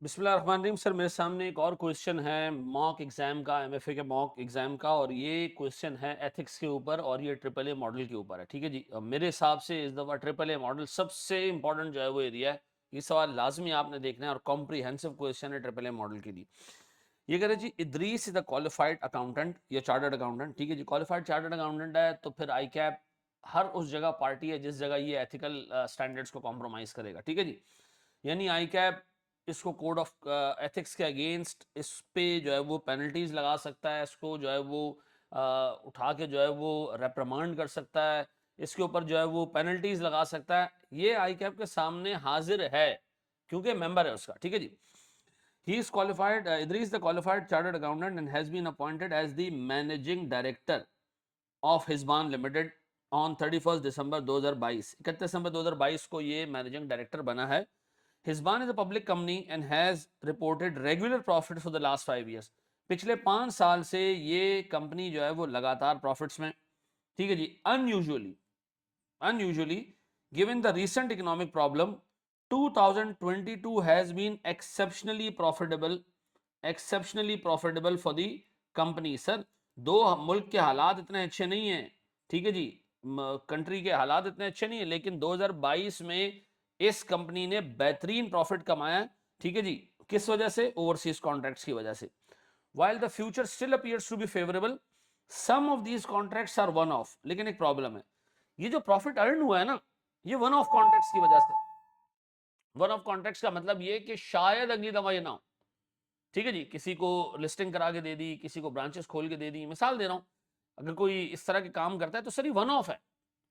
बिस्मिल्लाहिर्रहमानिर्रहीम। सर मेरे सामने एक और क्वेश्चन है मॉक एग्जाम का, एमएफए के मॉक एग्जाम का, और ये क्वेश्चन है एथिक्स के ऊपर और ये ट्रिपल ए मॉडल के ऊपर है। ठीक है जी। मेरे हिसाब से इस दफ़ा ट्रिपल ए मॉडल सबसे इंपॉर्टेंट जो है वो एरिया है। ये सवाल लाजमी आपने देखना है और कॉम्प्रीहेंसिव क्वेश्चन है ट्रिपल ए मॉडल के लिए। ये कह रहे जी, Idris is the qualified accountant या चार्टर्ड अकाउंटेंट। ठीक है जी, क्वालिफाइड चार्टर्ड अकाउंटेंट है तो फिर आई कैप हर उस जगह पार्टी है जिस जगह ये एथिकल स्टैंडर्ड्स को कॉम्प्रोमाइज करेगा। ठीक है जी, यानी आई कैप इसको कोड ऑफ एथिक्स के अगेंस्ट इस पे जो है वो पेनल्टीज लगा सकता है, इसको जो है वो उठा के जो है वो रेप्रिमांड कर सकता है, इसके ऊपर जो है वो पेनल्टीज लगा सकता है। ये आई कैप के सामने हाजिर है क्योंकि मेंबर है उसका। ठीक है जी। He is qualified, Idris the qualified chartered accountant and has been appointed as the managing director of Hizban limited on 31 दिसंबर 2022। 31 दिसंबर 2022 को ये मैनेजिंग डायरेक्टर बना है। Hizban is a public company and has reported regular profit for the last 5 years. पिछले 5 साल से ये company जो है वो लगातार प्रॉफिट्स में। ठीक है जी। Unusually given the recent economic problem, 2022 has been exceptionally profitable for the company। Sir दो मुल्क के हालात इतने अच्छे नहीं हैं। ठीक है जी, कंट्री के हालात इतने अच्छे नहीं है, लेकिन 2022 में इस कंपनी ने बेहतरीन प्रॉफिट कमाया। ठीक है जी, किस वजह से? ओवरसीज कॉन्ट्रैक्ट्स की वजह से। while the future still appears to be favorable, some of these contracts are one off। लेकिन एक प्रॉब्लम है, ये जो प्रॉफिट अर्न हुआ है ना, ये वन ऑफ कॉन्ट्रैक्ट्स की वजह से। वन ऑफ कॉन्ट्रैक्ट्स का मतलब ये कि शायद अगली दफा ये ना हो। ठीक है जी, किसी को लिस्टिंग करा के दे दी, किसी को ब्रांचेस खोल के दे दी, मिसाल दे रहा हूं। अगर कोई इस तरह के काम करता है तो सर ये वन ऑफ है,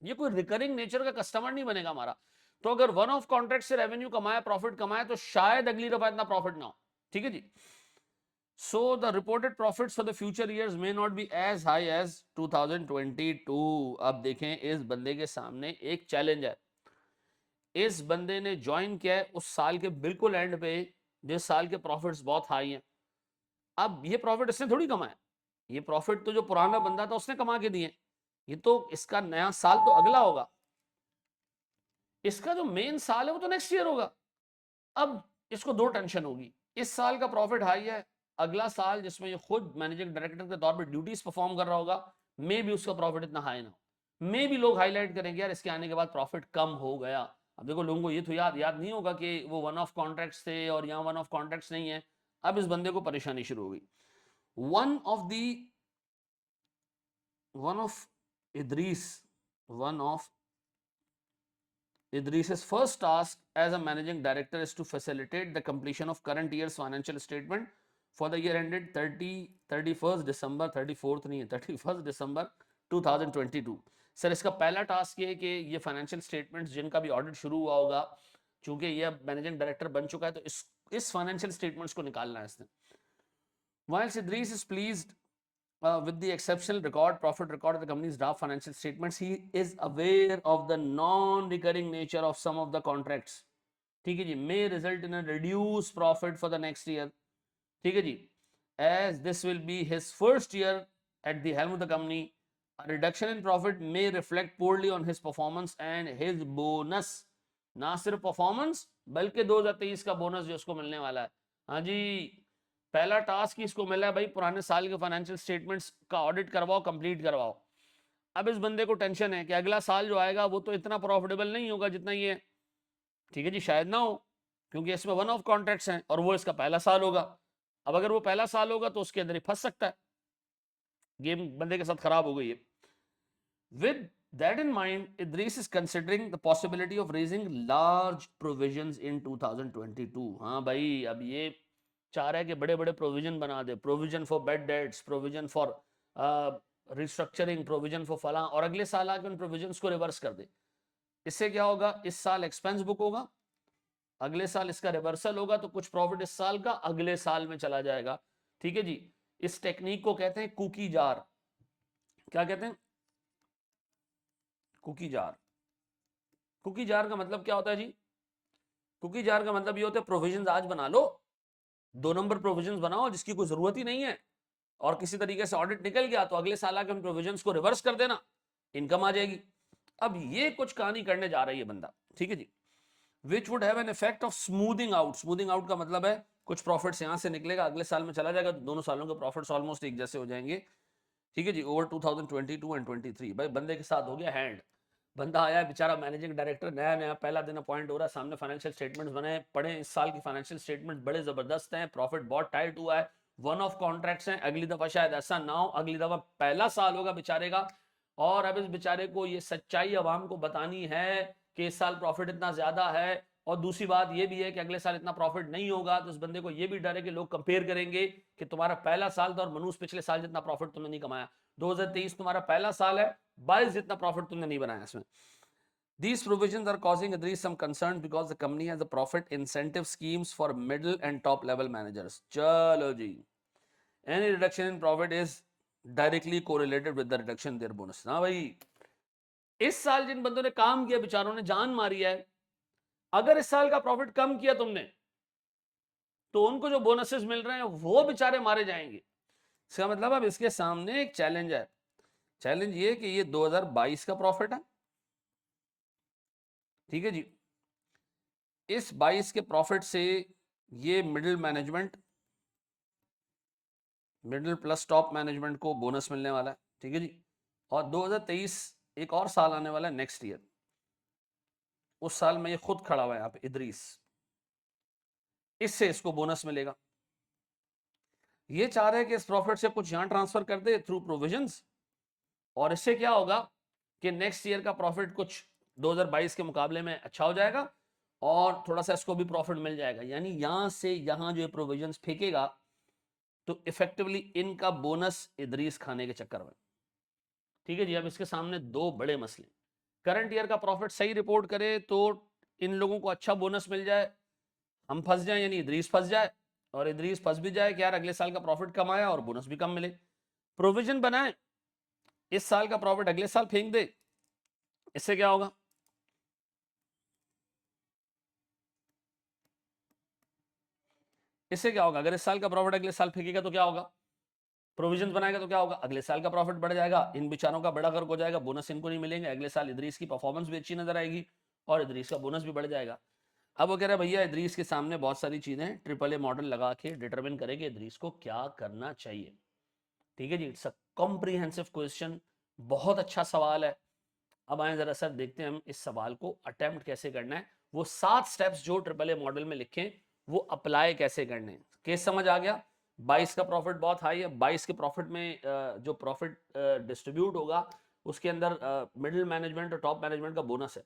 ये कोई रिकरिंग नेचर का कस्टमर नहीं बनेगा हमारा। तो अगर वन ऑफ कॉन्ट्रैक्ट से रेवेन्यू कमाया, प्रॉफिट कमाया, तो शायद अगली दफा इतना प्रॉफिट ना हो। ठीक है जी। So the reported profits for the future years may not be as high as 2022। अब देखें, इस बंदे के सामने एक चैलेंज है। इस बंदे ने ज्वाइन किया है उस साल के बिल्कुल एंड पे, जिस साल के प्रॉफिट्स बहुत हाई हैं। अब ये प्रॉफिट इसने थोड़ी कमाया, ये प्रॉफिट तो जो पुराना बंदा था उसने कमा के दिए। ये तो इसका नया साल तो अगला होगा, इसका जो मेन साल है वो तो नेक्स्ट ईयर होगा। अब इसको दो टेंशन होगी, इस साल का प्रॉफिट हाई है, अगला साल जिसमें ये खुद मैनेजिंग डायरेक्टर के तौर पर ड्यूटीज परफॉर्म कर रहा होगा, मे भी उसका प्रॉफिट इतना हाई ना हो। मे भी लोग हाईलाइट करेंगे यार इसके आने के बाद प्रॉफिट कम हो गया। अब देखो, लोगों को ये तो याद नहीं होगा कि वो वन ऑफ कॉन्ट्रैक्ट्स थे और यहाँ वन ऑफ कॉन्ट्रैक्ट्स नहीं है। अब इस बंदे को परेशानी शुरू हो गई। One of the one of Idris one of Idris's first task as a managing director is to facilitate the completion of current year's financial statement for the year ended 31st December 34th नहीं है 31st December 2022। Sir इसका पहला task ये है कि ये financial statements जिनका भी ऑडिट शुरू हुआ होगा, चूंकि ये अब मैनेजिंग डायरेक्टर बन चुका है, तो इस फाइनेंशियल स्टेटमेंट्स को निकालना है इसने। Whilst Idris is pleased with the exceptional profit record of the company's draft financial statements, he is aware of the non-recurring nature of some of the contracts। ठीक है जी, may result in a reduced profit for the next year। ठीक है जी, as this will be his first year at the helm of the company, a reduction in profit may reflect poorly on his performance and his bonus। ना सिर्फ performance बल्कि 2023 का bonus जो उसको मिलने वाला है। हाँ जी, पहला टास्क ही इसको मिला है भाई, पुराने साल के फाइनेंशियल स्टेटमेंट्स का ऑडिट करवाओ, कंप्लीट करवाओ। अब इस बंदे को टेंशन है कि अगला साल जो आएगा वो तो इतना प्रॉफिटेबल नहीं होगा जितना ये। ठीक है जी, शायद ना हो, क्योंकि इसमें वन ऑफ कॉन्ट्रैक्ट्स हैं और वो इसका पहला साल होगा। अब अगर वो पहला साल होगा तो उसके अंदर ही फंस सकता है, गेम बंदे के साथ खराब हो गई है। With that in mind, Idris is considering the possibility of raising large provisions in 2022। हाँ भाई, अब ये चाह रहा है कि बड़े बड़े प्रोविजन बना दे, provision for bad debts, provision for restructuring, provision for फला, और अगले साल आके उन प्रोविजंस को रिवर्स कर दे। इससे क्या होगा, इस साल एक्सपेंस बुक होगा, अगले साल इसका रिवर्सल होगा, तो कुछ प्रॉफिट इस साल का अगले साल में चला जाएगा। ठीक है जी, इस टेक्निक को कहते हैं कुकी जार। क्या कहते हैं? Cookie jar. कुकी जार का मतलब क्या होता है जी? कुकी जार का मतलब ये होता है प्रोविजंस आज बना लो, 2 नंबर प्रोविजंस बनाओ जिसकी कोई जरूरत ही नहीं है, और किसी तरीके से ऑडिट निकल गया तो अगले साल आके उन प्रोविजंस को रिवर्स कर देना, इनकम आ जाएगी। अब ये कुछ कहानी करने जा रही है बंदा। ठीक है जी, which would have an effect of smoothing out. Smoothing out का मतलब है कुछ प्रॉफिट्स यहाँ से निकलेगा, अगले साल में चला जाएगा, तो दोनों सालों के प्रॉफिट्स ऑलमोस्ट एक जैसे हो जाएंगे। ठीक है जी, ओवर 2022 एंड 23। भाई बंदे के साथ हो गया हैंड, बंदा आया है बेचारा मैनेजिंग डायरेक्टर, नया नया पहला दिन अपॉइंट हो रहा है, सामने फाइनेंशियल स्टेटमेंट्स बने पड़े, इस साल की फाइनेंशियल स्टेटमेंट बड़े जबरदस्त हैं, प्रॉफिट बहुत टाइट हुआ है, वन ऑफ कॉन्ट्रैक्ट्स हैं, अगली दफा शायद ऐसा ना हो, अगली दफा पहला साल होगा बेचारे का, और अब इस बेचारे को ये सच्चाई अवाम को बतानी है कि इस साल प्रॉफिट इतना ज्यादा है, और दूसरी बात ये भी है कि अगले साल इतना प्रॉफिट नहीं होगा, तो इस बंदे को ये भी डर है कि लोग कंपेयर करेंगे कि तुम्हारा पहला साल था और मनुष्य पिछले साल जितना प्रॉफिट तुमने नहीं कमाया, 2023 तुम्हारा पहला साल है, 22 जितना प्रॉफिट तुमने नहीं बनाया इसमें। These provisions are causing Idris some concern because the company has a profit incentive schemes for middle and top level managers. चलो जी, any reduction in profit is directly correlated with the reduction in their bonus. हाँ भाई, इस साल जिन बंदों ने काम किया बेचारों ने जान मारी है, अगर इस साल का प्रॉफिट कम किया तुमने तो उनको जो बोनसेस मिल रहे हैं वो बेचारे मारे जाएंगे। इसका मतलब अब इसके सामने एक चैलेंज है। चैलेंज ये कि ये 2022 का प्रॉफिट है, ठीक है जी, इस 22 के प्रॉफिट से ये middle management, middle plus top management को बोनस मिलने वाला है, ठीक है जी, और 2023 एक और साल आने वाला है नेक्स्ट ईयर, उस साल में ये खुद खड़ा हुआ है यहाँ पे इदरीस, इससे इसको बोनस मिलेगा। ये चाह रहे हैं कि इस प्रॉफिट से कुछ यहां ट्रांसफर कर दे थ्रू प्रोविजंस, और इससे क्या होगा कि नेक्स्ट ईयर का प्रॉफिट कुछ 2022 के मुकाबले में अच्छा हो जाएगा और थोड़ा सा इसको भी प्रॉफिट मिल जाएगा, यानी यहां से यहां जो प्रोविजंस फेंकेगा तो इफेक्टिवली इनका बोनस इदरीस खाने के चक्कर में। ठीक है जी, अब इसके सामने दो बड़े मसले, करंट ईयर का प्रॉफिट सही रिपोर्ट करे तो इन लोगों को अच्छा बोनस मिल जाए, हम फंस जाए यानी इदरीस फंस जाए, और इदरीस फंस भी जाए कि यार अगले साल का प्रॉफिट कम आया और बोनस भी कम मिले। प्रोविजन बनाए, इस साल का प्रॉफिट अगले साल फेंक दे, इससे क्या होगा, इससे क्या होगा, अगर इस साल का प्रॉफिट अगले साल फेंकेगा तो क्या होगा, प्रोविजन बनाएगा तो क्या होगा, अगले साल का प्रॉफिट बढ़ जाएगा, इन बेचारों का बड़ा गर्क हो जाएगा, बोनस इनको नहीं मिलेंगे, अगले साल इदरीस की परफॉर्मेंस भी अच्छी नजर आएगी और इदरीस का बोनस भी बढ़ जाएगा। अब वो कह रहा है भैया इदरीस के सामने बहुत सारी चीजें, ट्रिपल ए मॉडल लगा के डिटरमिन करेंगे इदरीस को क्या करना चाहिए। ठीक है जी, इट्स अ कॉम्प्रिहेंसिव क्वेश्चन, बहुत अच्छा सवाल है। अब आए जरा सर देखते हैं हम इस सवाल को अटेम्प्ट कैसे करना है, वो 7 स्टेप्स जो ट्रिपल ए मॉडल में लिखे वो अप्लाई कैसे करने हैं। केस समझ आ गया, 22 का प्रॉफिट बहुत हाई है, 22 के प्रॉफिट में जो प्रॉफिट डिस्ट्रीब्यूट होगा उसके अंदर मिडिल मैनेजमेंट और टॉप मैनेजमेंट का बोनस है।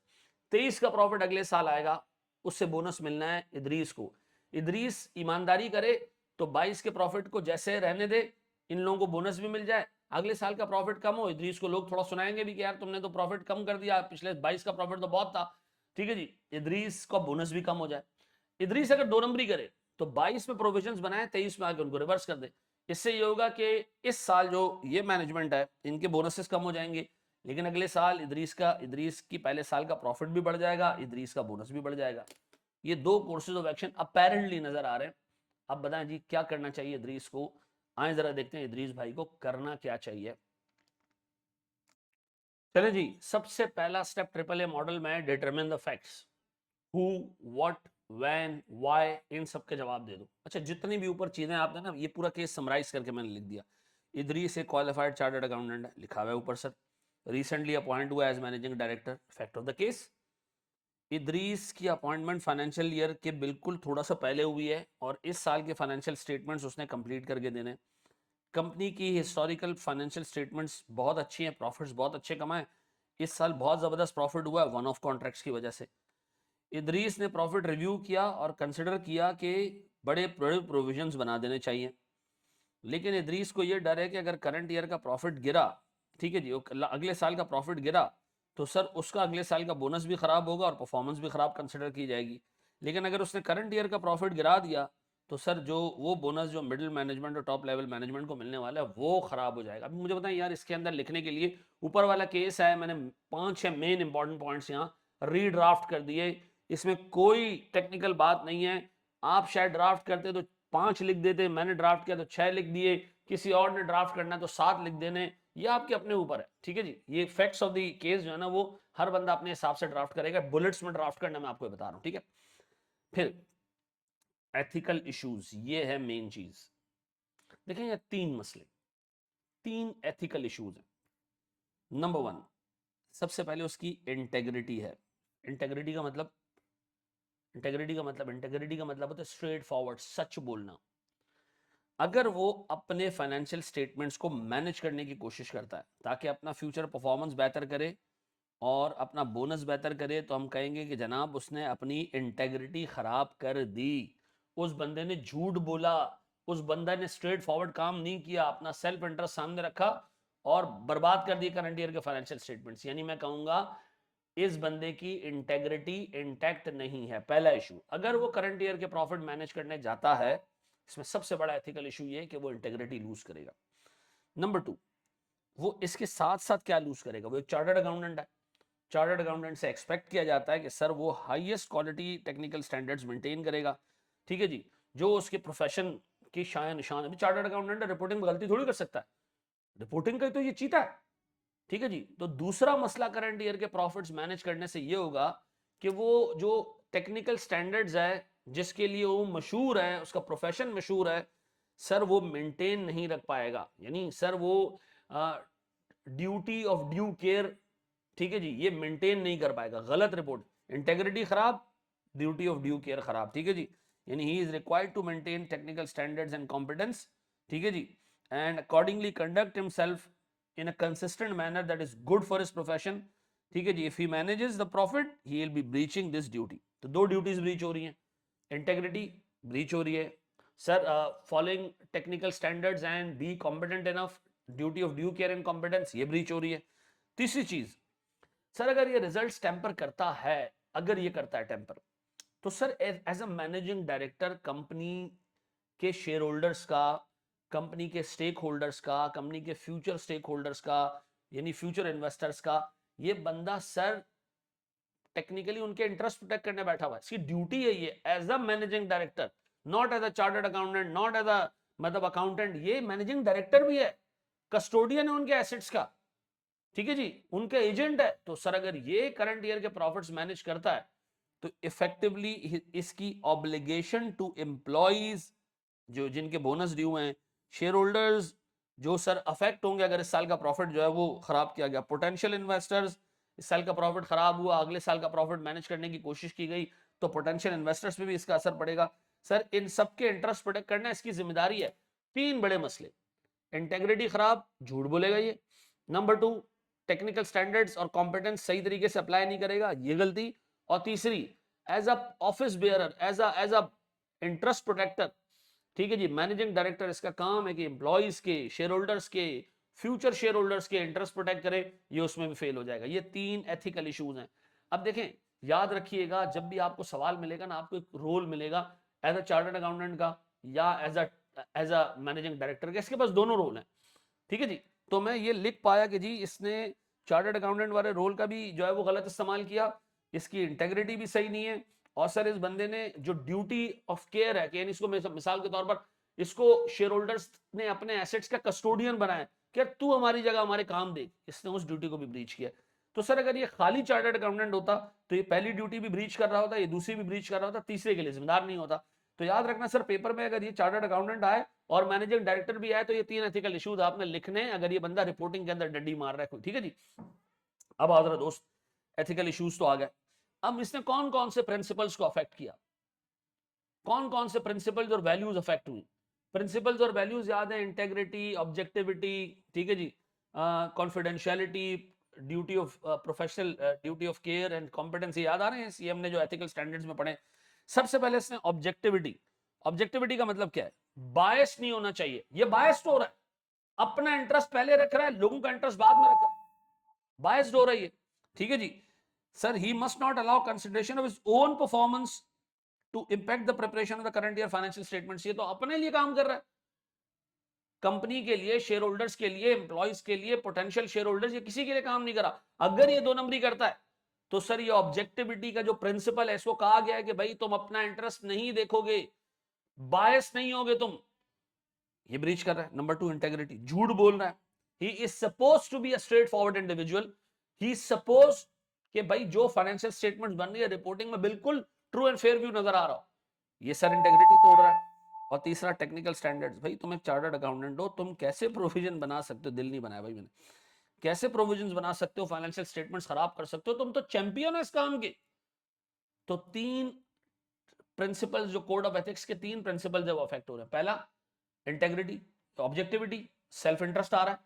23 का प्रॉफिट अगले साल आएगा, उससे बोनस मिलना है इदरीस को। इदरीस ईमानदारी करे तो 22 के प्रॉफिट को जैसे रहने दे, इन लोगों को बोनस भी मिल जाए, अगले साल का प्रॉफिट कम हो, इदरीस को लोग थोड़ा सुनाएंगे भी कि यार तुमने तो प्रॉफिट कम कर दिया, पिछले 22 का प्रॉफिट तो बहुत था। ठीक है जी, इदरीस का बोनस भी कम हो जाए। इदरीस अगर 2 नंबरी करे तो 22 में प्रोविजंस बनाए, 23 में आके उनको रिवर्स कर दे। इससे ये होगा कि इस साल जो ये मैनेजमेंट है इनके बोनसेस कम हो जाएंगे, लेकिन अगले साल इदरीस की पहले साल का प्रॉफिट भी बढ़ जाएगा, इदरीस का बोनस भी बढ़ जाएगा। ये 2 कोर्सेज ऑफ एक्शन अपेरेंटली नजर आ रहे हैं। अब बताएं जी क्या करना चाहिए इदरीस को, आए जरा देखते हैं इदरीस भाई को करना क्या चाहिए। चले जी, सबसे पहला स्टेप ट्रिपल ए मॉडल में determine the facts, who, what, when, why, इन सब के जवाब दे दो। अच्छा, जितनी भी ऊपर चीजें आपने ना, ये पूरा केस समराइज करके मैंने लिख दिया। इदरीस एक क्वालिफाइड चार्टर्ड अकाउंटेंट है, लिखा हुआ है ऊपर सर, रिसेंटली अपॉइंट हुआ as managing director. Fact of the case, Idris की अपॉइंटमेंट फाइनेंशियल ईयर के बिल्कुल थोड़ा सा पहले हुई है और इस साल के फाइनेंशियल स्टेटमेंट्स उसने कंप्लीट करके देने। कंपनी की हिस्टोरिकल फाइनेंशियल स्टेटमेंट्स बहुत अच्छी हैं, प्रॉफिट्स बहुत अच्छे कमाए, इस साल बहुत ज़बरदस्त प्रॉफिट हुआ है वन ऑफ कॉन्ट्रैक्ट्स की वजह से। इदरीस ने प्रॉफिट रिव्यू किया और कंसिडर किया कि बड़े बड़े प्रोविजंस बना देने चाहिए, लेकिन इदरीस को ये डर है कि अगर करंट ईयर का प्रॉफिट गिरा, ठीक है जी, अगले साल का प्रॉफिट गिरा तो सर उसका अगले साल का बोनस भी खराब होगा और परफॉर्मेंस भी खराब कंसिडर की जाएगी। लेकिन अगर उसने करंट ईयर का प्रॉफिट गिरा दिया तो सर जो वो बोनस जो मिडिल मैनेजमेंट और टॉप लेवल मैनेजमेंट को मिलने वाला है वो खराब हो जाएगा। अभी मुझे बताएं यार, इसके अंदर लिखने के लिए ऊपर वाला केस है, मैंने 5-6 मेन इंपॉर्टेंट पॉइंट्स यहाँ रीड्राफ्ट कर दिए, इसमें कोई टेक्निकल बात नहीं है। आप शायद ड्राफ्ट करते तो 5 लिख देते, मैंने ड्राफ्ट किया तो 6 लिख दिए, किसी और ने ड्राफ्ट करना है तो 7 लिख देने, ये आपके अपने ऊपर है, ठीक है जी। ये फैक्ट्स ऑफ द केस जो है ना वो हर बंदा अपने हिसाब से ड्राफ्ट करेगा, बुलेट्स में ड्राफ्ट करना मैं आपको बता रहा हूं, ठीक है। फिर एथिकल इश्यूज, ये है मेन चीज। देखें ये तीन मसले, तीन एथिकल इश्यूज हैं। नंबर वन, सबसे पहले उसकी इंटेग्रिटी है। इंटेग्रिटी का मतलब, इंटेग्रिटी का मतलब होता है स्ट्रेट फॉरवर्ड, सच बोलना। अगर वो अपने फाइनेंशियल स्टेटमेंट्स को मैनेज करने की कोशिश करता है ताकि अपना फ्यूचर परफॉर्मेंस बेहतर करे और अपना बोनस बेहतर करे, तो हम कहेंगे कि जनाब उसने अपनी इंटेग्रिटी खराब कर दी। उस बंदे ने झूठ बोला, उस बंदा ने स्ट्रेट फॉरवर्ड काम नहीं किया, अपना सेल्फ इंटरेस्ट सामने रखा और बर्बाद कर दी करंट ईयर के फाइनेंशियल स्टेटमेंट्स। यानी मैं कहूंगा इस बंदे की इंटेग्रिटी इंटैक्ट नहीं है, पहला इशू। अगर वो करंट ईयर के प्रॉफिट मैनेज करने जाता है, इसमें सबसे बड़ा एथिकल इशू ये है कि वो इंटेग्रिटी लूज करेगा। नंबर टू, वो इसके साथ साथ क्या लूज करेगा, वो एक चार्टर्ड अकाउंटेंट है। चार्टर्ड अकाउंटेंट से एक्सपेक्ट किया जाता है कि सर वो highest quality technical standards maintain करेगा, ठीक है जी, जो उसके प्रोफेशन की शान निशान। अभी चार्टर्ड अकाउंटेंट रिपोर्टिंग में गलती थोड़ी कर सकता है, रिपोर्टिंग का तो ये चीता है, ठीक है जी। तो दूसरा मसला करंट ईयर के प्रॉफिट्स मैनेज करने से ये होगा कि वो जो टेक्निकल स्टैंडर्ड्स है जिसके लिए वो मशहूर है, उसका प्रोफेशन मशहूर है, सर वो मेंटेन नहीं रख पाएगा। यानी सर वो ड्यूटी ऑफ ड्यू केयर, ठीक है जी, ये मेंटेन नहीं कर पाएगा। गलत रिपोर्ट, इंटेग्रिटी खराब, ड्यूटी ऑफ ड्यू केयर खराब, ठीक है जी। यानी he is required to maintain technical standards and competence, ठीक है जी, and accordingly conduct himself in a consistent manner that is good for his profession, ठीक है जी। if he manages the profit he will be breaching this duty। तो दो duties breach हो रही हैं, इंटेग्रिटी ब्रीच हो रही है, sir following technical standards and be competent enough, duty of due care and competence, ये ब्रीच हो रही है। तीसरी चीज, सर अगर ये रिजल्ट टेम्पर करता है, अगर ये करता है टेम्पर, तो sir as a managing director company के शेयर होल्डर्स का, कंपनी के स्टेक होल्डर्स का, कंपनी के फ्यूचर स्टेक होल्डर्स का, यानी फ्यूचर इन्वेस्टर्स का, ये बंदा सर टेक्निकली उनके इंटरेस्ट प्रोटेक्ट करने बैठा हुआ है। इसकी ड्यूटी है ये as a managing director, not as a chartered accountant, not as a मतलब अकाउंटेंट, ये मैनेजिंग डायरेक्टर भी है, कस्टोडियन है उनके एसेट्स का, ठीक है जी, उनके एजेंट है। तो सर अगर ये करंट ईयर के प्रॉफिट्स मैनेज करता है तो इफेक्टिवली इसकी ऑब्लिगेशन टू एम्प्लॉइज जो जिनके बोनस ड्यू हैं, शेयर होल्डर्स जो सर अफेक्ट होंगे अगर इस साल का प्रॉफिट जो है वो खराब किया गया, पोटेंशियल इन्वेस्टर्स, इस साल का प्रॉफिट खराब हुआ, अगले साल का प्रॉफिट मैनेज करने की कोशिश की गई तो पोटेंशियल इन्वेस्टर्स पे भी इसका असर पड़ेगा। सर इन सबके इंटरेस्ट प्रोटेक्ट करना इसकी जिम्मेदारी है। तीन बड़े मसले, इंटेग्रिटी खराब, झूठ बोलेगा ये, नंबर टू टेक्निकल स्टैंडर्ड्स और कॉम्पिटेंस सही तरीके से अप्लाई नहीं करेगा, ये गलती, और तीसरी as a office bearer, as a interest protector, ठीक है जी, मैनेजिंग डायरेक्टर इसका काम है कि एम्प्लॉइज के, शेयर होल्डर्स के, फ्यूचर शेयर होल्डर्स के इंटरेस्ट प्रोटेक्ट करे, ये उसमें भी फेल हो जाएगा। ये तीन एथिकल इश्यूज हैं। अब देखें, याद रखिएगा जब भी आपको सवाल मिलेगा ना, आपको एक रोल मिलेगा एज अ चार्टर्ड अकाउंटेंट का या एज अ मैनेजिंग डायरेक्टर का, इसके पास दोनों रोल हैं, ठीक है जी। तो मैं ये लिख पाया कि जी इसने चार्टर्ड अकाउंटेंट वाले रोल का भी जो है वो गलत इस्तेमाल किया, इसकी इंटेग्रिटी भी सही नहीं है, और सर इस बंदे ने जो ड्यूटी ऑफ केयर है कि इसको मिसाल के तौर पर इसको शेयर होल्डर्स ने अपने एसेट्स का कस्टोडियन बनाया कि तू हमारी जगह हमारे काम देख, इसने उस ड्यूटी को भी ब्रीच किया। तो सर अगर ये खाली चार्टर्ड अकाउंटेंट होता तो ये पहली ड्यूटी भी ब्रीच कर रहा होता, ये दूसरी भी ब्रीच कर रहा होता, तीसरे के लिए जिम्मेदार नहीं होता। तो याद रखना सर पेपर में अगर ये चार्टर्ड अकाउंटेंट आए और मैनेजिंग डायरेक्टर भी आए तो ये तीन एथिकल इश्यूज आपने लिखने, अगर ये बंदा रिपोर्टिंग के अंदर डंडी मार रहा है कोई, ठीक है जी। अब आ दोस्त, एथिकल इश्यूज तो आ गए, अब इसने कौन कौन से प्रिंसिपल्स को अफेक्ट किया, कौन कौन से प्रिंसिपल्स और वैल्यूज अफेक्ट हुई। प्रिंसिपल्स और वैल्यूज याद है, इंटेग्रिटी, ऑब्जेक्टिविटी, ठीक है जी, confidentiality, duty of professional, duty of care and competency, याद आ रहे हैं सीएम ने जो एथिकल स्टैंडर्ड्स में पढ़े। सबसे पहले इसने ऑब्जेक्टिविटी, ऑब्जेक्टिविटी का मतलब क्या है, बायस नहीं होना चाहिए। ये बायस्ड हो रहा है, अपना इंटरेस्ट पहले रख रहा है, लोगों का इंटरेस्ट बाद में रख रहा है, बायस्ड हो रही है, ठीक है जी। Sir he must not allow consideration of his own performance to impact the preparation of the current year financial statements. ये तो अपने लिए काम कर रहा है, कंपनी के लिए, शेयर होल्डर्स के लिए, एम्प्लॉइज के लिए, पोटेंशियल शेयर होल्डर्स, ये किसी के लिए काम नहीं करा। अगर ये दो नंबरी करता है तो सर ये ऑब्जेक्टिविटी का जो प्रिंसिपल है इसको कहा गया है कि भाई तुम अपना इंटरेस्ट नहीं देखोगे, बायस नहीं होगे तुम, ये ब्रीच कर रहा है। नंबर टू इंटेग्रिटी, झूठ बोल रहा है, he is suppose to be a straightforward individual, he suppose कि भाई जो फाइनेंशियल स्टेटमेंट्स बन रही है रिपोर्टिंग में बिल्कुल ट्रू एंड फेयर व्यू नजर आ रहा हो, ये सर इंटेग्रिटी तोड़ रहा है। और तीसरा टेक्निकल स्टैंडर्ड्स, भाई तुम एक चार्टर्ड अकाउंटेंट हो, तुम कैसे प्रोविजन बना सकते हो, दिल नहीं बनाया भाई मैंने, कैसे प्रोविजन बना सकते हो, फाइनेंशियल स्टेटमेंट्स खराब कर सकते हो, तुम तो चैंपियन हो इस काम के। तो तीन प्रिंसिपल्स, जो कोड ऑफ एथिक्स के तीन प्रिंसिपल्स है वो अफेक्ट हो रहे हैं। पहला इंटेग्रिटी, ऑब्जेक्टिविटी, सेल्फ इंटरेस्ट आ रहा है,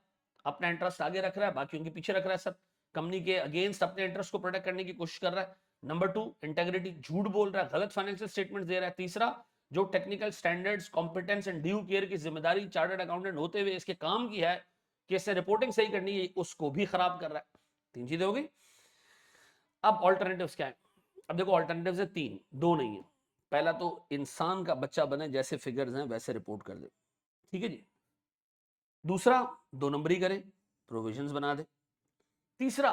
अपना इंटरेस्ट आगे रख रहा है, बाकी उनके पीछे रख रहा है सब, कंपनी के अगेंस्ट अपने इंटरेस्ट को प्रोटेक्ट करने की कोशिश कर रहा है। नंबर टू, इंटेग्रिटी, झूठ बोल रहा है, गलत फाइनेंशियल स्टेटमेंट दे रहा है। तीसरा, जो technical standards, competence and due care की जिम्मेदारी चार्टर्ड अकाउंटेंट होते हुए इसके काम की है कि इससे रिपोर्टिंग सही करनी है, उसको भी खराब कर रहा है। तीन चीजें हो गई। अब ऑल्टरनेटिव्स क्या है? अब देखो ऑल्टरनेटिव्स है तीन, दो नहीं है। पहला तो इंसान का बच्चा बने, जैसे फिगर्स हैं वैसे रिपोर्ट कर दे, ठीक है जी। दूसरा, दो नंबरी करे, प्रोविजंस बना दे। तीसरा,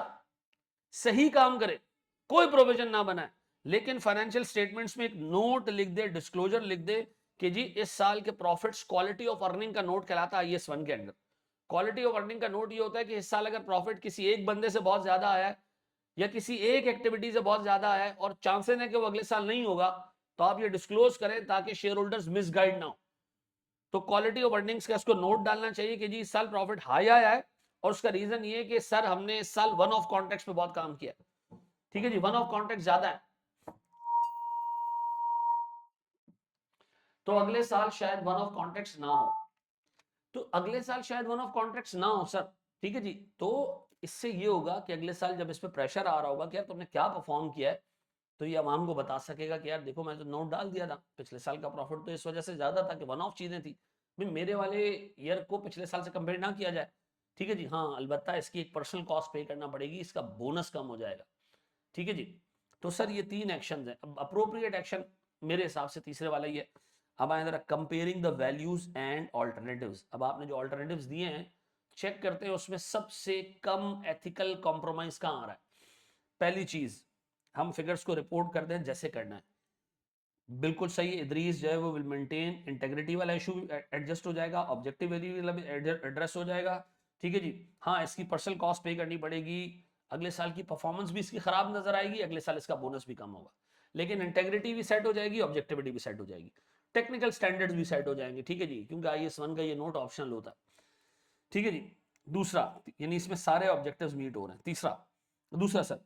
सही काम करे, कोई प्रोविजन ना बनाए, लेकिन फाइनेंशियल स्टेटमेंट्स में एक नोट लिख दे, डिस्क्लोजर लिख दे कि जी इस साल के प्रॉफिट्स, क्वालिटी ऑफ अर्निंग का नोट कहलाता है IAS 1 के अंदर। क्वालिटी ऑफ अर्निंग का नोट ये होता है कि इस साल अगर प्रॉफिट किसी एक बंदे से बहुत ज्यादा आया है या किसी एक एक्टिविटी से बहुत ज्यादा आया है और चांसेस है कि वो अगले साल नहीं होगा, तो आप ये डिस्क्लोज करें ताकि शेयर होल्डर्स मिसगाइड ना हो। तो क्वालिटी ऑफ अर्निंग्स का इसको नोट डालना चाहिए कि जी इस साल प्रॉफिट हाई आया है और उसका रीजन ये है कि सर हमने इस साल वन ऑफ कॉन्ट्रैक्ट्स पे बहुत काम किया, ठीक है जी, वन ऑफ कॉन्ट्रैक्ट ज्यादा है, तो अगले साल शायद वन ऑफ कॉन्ट्रैक्ट्स ना हो, तो अगले साल शायद वन ऑफ कॉन्ट्रैक्ट्स ना हो सर, ठीक है जी। तो इससे ये होगा कि अगले साल जब इस पे प्रेशर आ रहा होगा कि यार तुमने क्या परफॉर्म किया है, तो ये अवाम को बता सकेगा कि यार देखो मैं तो नोट डाल दिया था, पिछले साल का प्रॉफिट तो इस वजह से ज्यादा था कि वन ऑफ चीजें थी, भाई मेरे वाले ईयर को पिछले साल से कंपेयर ना किया जाए, ठीक है जी। हाँ अलबत्ता इसकी एक पर्सनल कॉस्ट पे करना पड़ेगी, इसका बोनस कम हो जाएगा, ठीक है जी। तो सर ये तीन एक्शन है। अब अप्रोप्रिएट एक्शन मेरे हिसाब से तीसरे वाला ही है। अब आए जरा comparing the values and alternatives. अब आपने जो ऑल्टरनेटिव्स दिए हैं चेक करते हैं उसमें सबसे कम एथिकल कॉम्प्रोमाइज कहां आ रहा है। पहली चीज, हम फिगर्स को रिपोर्ट कर दें जैसे करना है, बिल्कुल सही। इदरीस जो है वो विल मेंटेन इंटेग्रिटी वाला इशू एडजस्ट हो जाएगा, ऑब्जेक्टिव वैल्यू एड्रेस हो जाएगा, ठीक है जी। हाँ इसकी पर्सनल कॉस्ट पे करनी पड़ेगी, अगले साल की परफॉर्मेंस भी इसकी खराब नजर आएगी, अगले साल इसका बोनस भी कम होगा, लेकिन इंटेग्रिटी भी सेट हो जाएगी, ऑब्जेक्टिविटी भी सेट हो जाएगी, टेक्निकल स्टैंडर्ड्स भी सेट हो जाएंगे, ठीक है जी, क्योंकि IAS 1 का ये नोट ऑप्शनल होता है, ठीक है जी। दूसरा, यानी इसमें सारे ऑब्जेक्टिव्स मीट हो रहे हैं। तीसरा, दूसरा सर,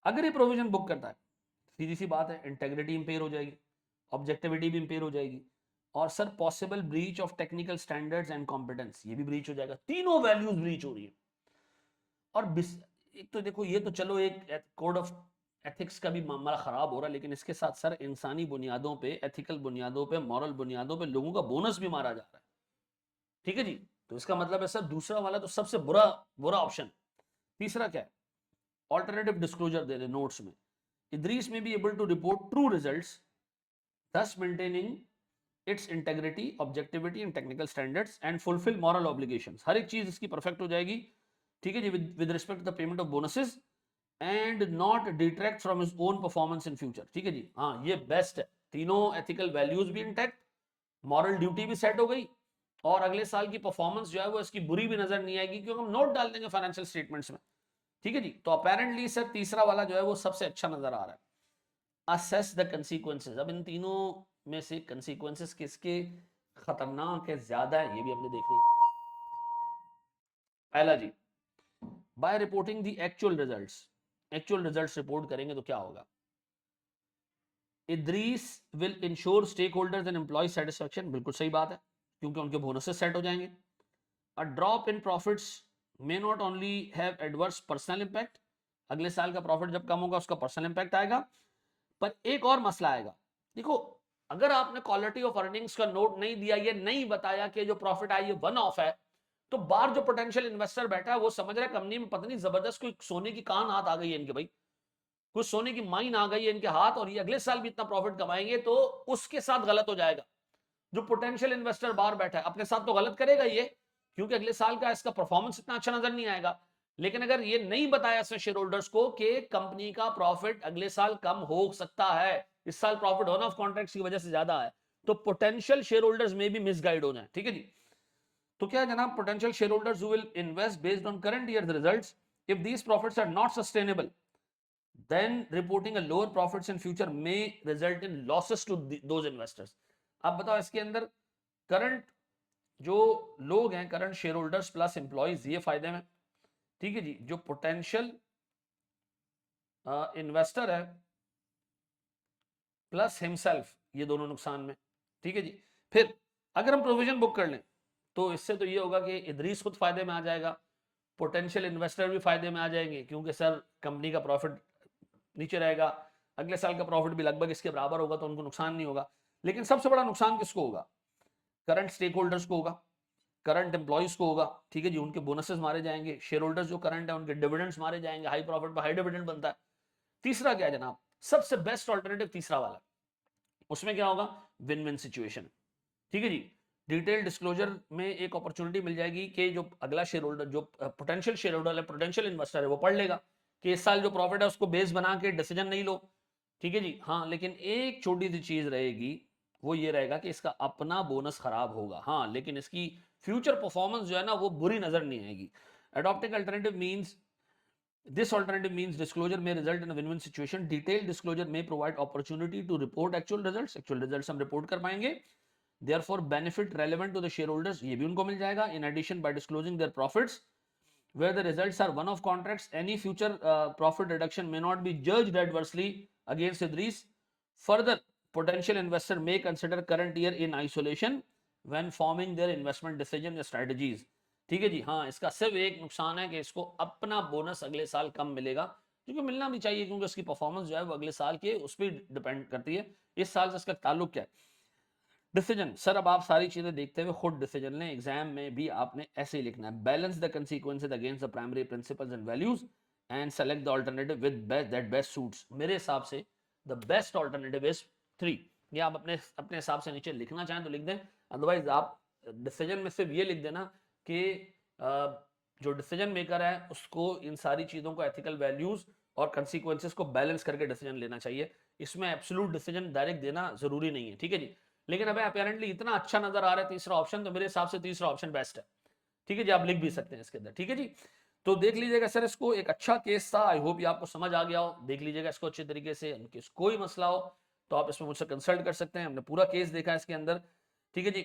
अगर ये प्रोविजन बुक करता है, सीधी सी बात है इंटेग्रिटी इंपेयर हो जाएगी, ऑब्जेक्टिविटी भी इंपेयर हो जाएगी, और sir possible breach of technical standards and competence ये भी ब्रीच हो जाएगा, तीनों वैल्यूज ब्रीच हो रही है। और एक तो देखो ये तो चलो एक कोड ऑफ एथिक्स का भी मामला खराब हो रहा है, लेकिन इसके साथ सर इंसानी बुनियादों पे, एथिकल बुनियादों पे, मॉरल बुनियादों पे लोगों का बोनस भी मारा जा रहा है, ठीक है जी। तो इसका मतलब है सर दूसरा वाला तो सबसे बुरा बुरा ऑप्शन। तीसरा क्या है? ऑल्टरनेटिव डिस्क्लोजर दे दे नोट्स में, इदरीस में be able to report true results, thus maintaining its integrity, objectivity and technical standards and fulfill moral obligations। हर एक चीज इसकी परफेक्ट हो जाएगी, ठीक है जी, with respect to the payment of bonuses and not detract from his own performance in future, ठीक है जी। हाँ ये बेस्ट है, तीनों एथिकल वैल्यूज भी इंटैक्ट, मॉरल ड्यूटी भी सेट हो गई, और अगले साल की परफॉर्मेंस जो है वो इसकी बुरी भी नजर नहीं आएगी क्योंकि हम नोट डाल देंगे फाइनेंशियल स्टेटमेंट्स में, ठीक है जी। तो अपेरेंटली सर तीसरा वाला जो है वो सबसे अच्छा नजर आ रहा है। असेस द कंसीक्वेंसेस, अब इन तीनों में से कंसीक्वेंसेस किसके खतरनाक है, ज्यादा है, ये भी हमने देखनी। पहला जी, by reporting the actual results report करेंगे तो क्या होगा? इदरीस will ensure stakeholders and employ satisfaction, बिल्कुल सही बात है, क्योंकि उनके बोनसेस सेट हो जाएंगे। A drop in profits may not only have adverse personal impact, अगले साल का प्रॉफिट जब कम होगा उसका पर्सनल इंपैक्ट आएगा, पर एक और मसला आएगा। देखो अगर आपने क्वालिटी ऑफ अर्निंग्स का नोट नहीं दिया, ये नहीं बताया कि जो प्रॉफिट आई ये वन ऑफ है, तो बाहर जो पोटेंशियल इन्वेस्टर बैठा है वो समझ रहा है कंपनी में पता नहीं जबरदस्त कोई सोने की कान हाथ आ गई है इनके, भाई कुछ सोने की माइन आ गई है इनके हाथ और ये अगले साल भी इतना प्रॉफिट कमाएंगे, तो उसके साथ गलत हो जाएगा। जो पोटेंशियल इन्वेस्टर बाहर बैठा है अपने साथ तो गलत करेगा ये, क्योंकि अगले साल का इसका परफॉर्मेंस इतना अच्छा नजर नहीं आएगा। लेकिन अगर ये नहीं बताया इसने शेयर होल्डर्स को कि कंपनी का प्रॉफिट अगले साल कम हो सकता है, इस साल प्रॉफिट वन ऑफ कॉन्ट्रैक्ट्स की वजह से ज्यादा है, तो पोटेंशियल शेयर होल्डर्स में भी मिसगाइड होना है, ठीक है जी। तो क्या है जनाब, potential shareholders will invest based on current year results, if these profits are not sustainable then reporting a lower profits in future may result in losses to those investors. अब बताओ इसके अंदर करंट जो लोग हैं, current share holders plus employees, ये फायदे में, ठीक है जी। जो पोटेंशियल इन्वेस्टर है प्लस हिमसेल्फ, ये दोनों नुकसान में, ठीक है जी। फिर अगर हम प्रोविजन बुक कर लें तो इससे तो ये होगा कि इदरीस खुद फायदे में आ जाएगा, पोटेंशियल इन्वेस्टर भी फायदे में आ जाएंगे, क्योंकि सर कंपनी का प्रॉफिट नीचे रहेगा, अगले साल का प्रॉफिट भी लगभग इसके बराबर होगा, तो उनको नुकसान नहीं होगा। लेकिन सबसे बड़ा नुकसान किसको होगा? करंट स्टेक होल्डर्स को होगा, करंट एम्प्लॉइज को होगा, ठीक है जी। उनके बोनसेस मारे जाएंगे, शेयर होल्डर्स जो करंट है उनके डिविडेंड्स मारे जाएंगे, हाई प्रॉफिट पर हाई डिविडेंड बनता है। तीसरा क्या है जनाब, सबसे बेस्ट ऑल्टरनेटिव तीसरा वाला, उसमें क्या होगा, विन विन सिचुएशन, ठीक है जी। डिटेल डिस्क्लोजर में एक अपॉर्चुनिटी मिल जाएगी कि जो अगला शेयर होल्डर, जो पोटेंशियल शेयर होल्डर है, पोटेंशियल इन्वेस्टर है, वो पढ़ लेगा कि इस साल जो प्रॉफिट है उसको बेस बना के डिसीजन नहीं लो, ठीक है जी। हाँ, लेकिन एक छोटी सी चीज रहेगी, वो ये रहेगा कि इसका अपना बोनस खराब होगा, हाँ, लेकिन इसकी फ्यूचर परफॉर्मेंस जो है ना वो बुरी नजर नहीं आएगी। Adopting alternative means This alternative means disclosure may result in a win-win situation. Detailed disclosure may provide opportunity to report actual results. Actual results हम report कर पाएंगे. Therefore, benefit relevant to the shareholders ये भी उनको मिल जाएगा. In addition, by disclosing their profits, where the results are one-off contracts, any future profit reduction may not be judged adversely against Idris. Further, potential investor may consider current year in isolation when forming their investment decision strategies. ठीक है जी। हाँ, इसका सिर्फ एक नुकसान है कि इसको अपना बोनस अगले साल कम मिलेगा, क्योंकि मिलना भी चाहिए, क्योंकि उसकी परफॉर्मेंस जो है वो अगले साल के उस पर डिपेंड करती है। इस साल से इसका ताल्लुक क्या है? डिसीजन, सर अब आप सारी चीजें देखते हुए खुद डिसीजन लें। एग्जाम में भी आपने ऐसे ही लिखना है, balance the consequences against the primary principles and values and select the alternative with best that best suits. मेरे हिसाब से द बेस्ट ऑल्टरनेटिव इज 3। ये आप अपने अपने हिसाब से नीचे लिखना चाहें तो लिख दें, अदरवाइज आप डिसीजन में सिर्फ ये लिख देना कि जो डिसीजन मेकर है उसको इन सारी चीजों को, एथिकल वैल्यूज और कंसीक्वेंसेस को बैलेंस करके डिसीजन लेना चाहिए। इसमें एब्सोल्यूट डिसीजन डायरेक्ट देना जरूरी नहीं है, ठीक है जी। लेकिन अब अपेरेंटली इतना अच्छा नजर आ रहा है तीसरा ऑप्शन, तो मेरे हिसाब से तीसरा ऑप्शन बेस्ट है, ठीक है जी। आप लिख भी सकते हैं इसके अंदर, ठीक है जी। तो देख लीजिएगा सर, इसको एक अच्छा केस था, आई होप ये आपको समझ आ गया हो। देख लीजिएगा इसको अच्छे तरीके से, इनके कोई मसला हो तो आप इसमें मुझसे कंसल्ट कर सकते हैं। हमने पूरा केस देखा है इसके अंदर, ठीक है जी।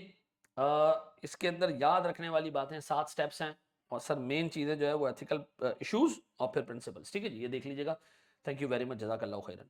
इसके अंदर याद रखने वाली बातें 7 स्टेप्स हैं, और सर मेन चीजें जो है वो एथिकल इश्यूज और फिर प्रिंसिपल्स, ठीक है जी। ये देख लीजिएगा। थैंक यू वेरी मच, जज़ाकल्लाहु खैरन।